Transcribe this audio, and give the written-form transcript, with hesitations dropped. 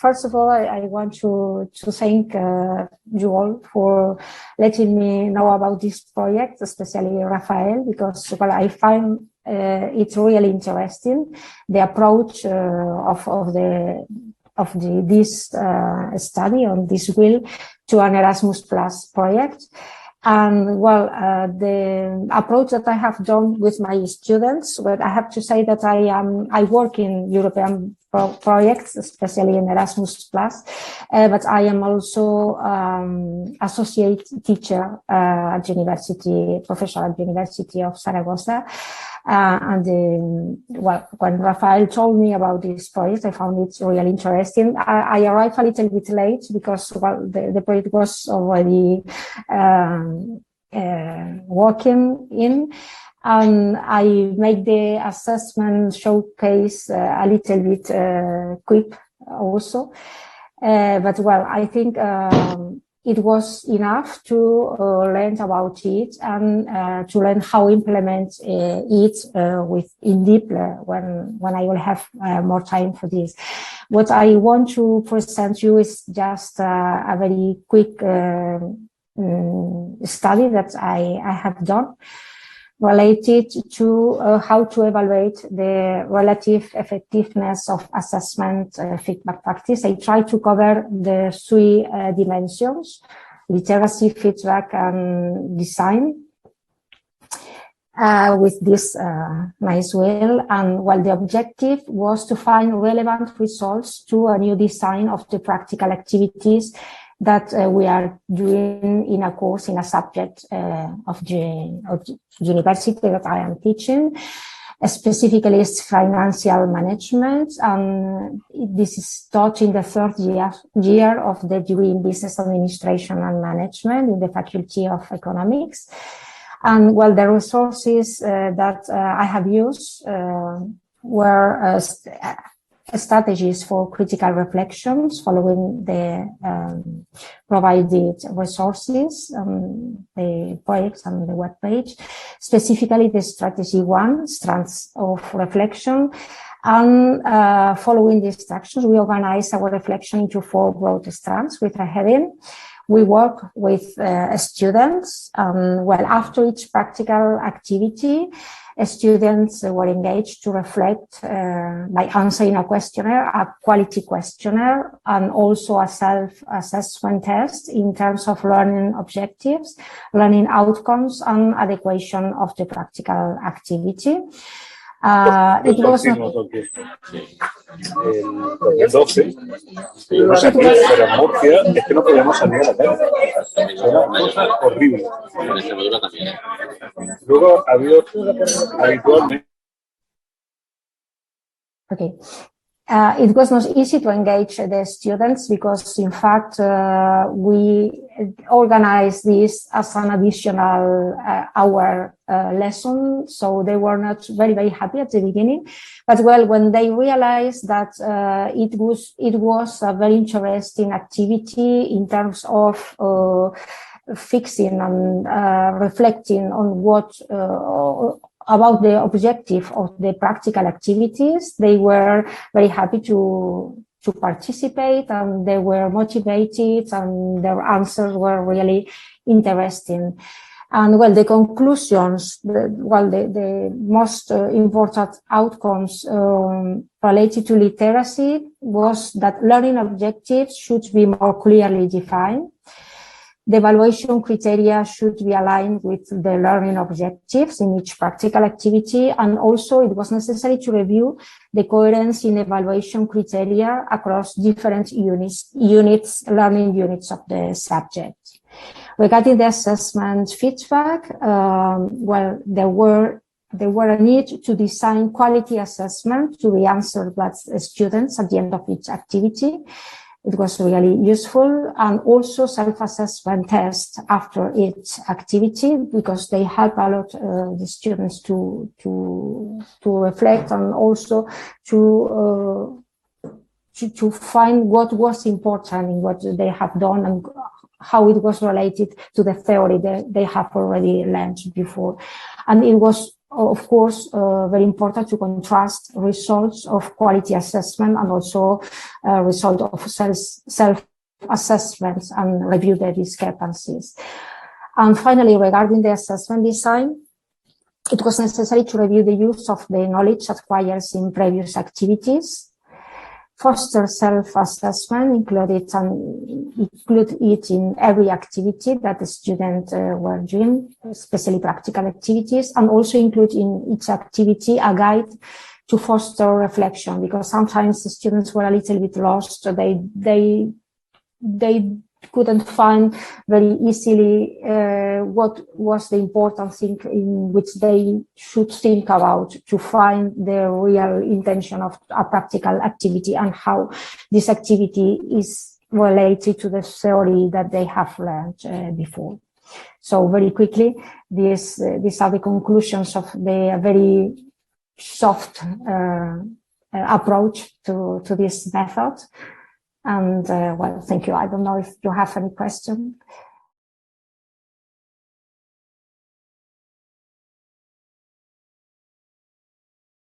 first of all, I want to thank you all for letting me know about this project, especially Rafael, because well, I find it's really interesting, the approach of this study on this will to an Erasmus Plus project. And well, the approach that I have done with my students, well, I have to say that I work in European projects, especially in Erasmus Plus, but I am also associate teacher at university, professor at University of Zaragoza. Well, when Rafael told me about this project, I found it really interesting. I arrived a little bit late because, well, the project was already working in, and I made the assessment showcase a little bit quick also. But well, I think it was enough to learn about it and to learn how implement it in deep when I will have more time for this. What I want to present you is just a very quick study that I have done related to how to evaluate the relative effectiveness of assessment feedback practice. I try to cover the three dimensions: literacy, feedback, and design, with this nice wheel. And well, the objective was to find relevant results to a new design of the practical activities that we are doing in a course, in a subject of the university that I am teaching. Specifically, it's financial management, and this is taught in the third year of the degree in business administration and management in the Faculty of Economics. And well, the resources that I have used were strategies for critical reflections following the provided resources, the projects and the webpage, specifically the strategy 1, strands of reflection. And following the instructions, we organize our reflection into 4 broad strands with a heading. We work with students. Well, after each practical activity, students were engaged to reflect by answering a questionnaire, a quality questionnaire, and also a self-assessment test in terms of learning objectives, learning outcomes, and adequation of the practical activity. It was not... El 12, tuvimos aquí, pero en Murcia es que no podíamos salir a la calle. Era una cosa horrible. Luego ha habido habitualmente. Okay. It was not easy to engage the students because, in fact, we organized this as an additional hour lesson, so they were not very, very happy at the beginning. But well, when they realized that it was a very interesting activity in terms of fixing and reflecting on what about the objective of the practical activities, they were very happy to participate, and they were motivated, and their answers were really interesting. And well, the conclusions, the most important outcomes related to literacy was that learning objectives should be more clearly defined. The evaluation criteria should be aligned with the learning objectives in each practical activity, and also it was necessary to review the coherence in evaluation criteria across different learning units of the subject. Regarding the assessment feedback, well, there were a need to design quality assessment to be answered by students at the end of each activity. It was really useful, and also self-assessment tests after each activity, because they help a lot the students to reflect, and also to find what was important in what they have done and how it was related to the theory that they have already learned before. And it was of course, very important to contrast results of quality assessment and also result of self-assessments and review the discrepancies. And finally, regarding the assessment design, it was necessary to review the use of the knowledge acquired in previous activities, foster self-assessment, include it in every activity that the students were doing, especially practical activities, and also include in each activity a guide to foster reflection, because sometimes the students were a little bit lost. So they couldn't find very easily what was the important thing in which they should think about to find the real intention of a practical activity and how this activity is related to the theory that they have learned before. So very quickly, these are the conclusions of the very soft approach to this method. And well, thank you. I don't know if you have any question.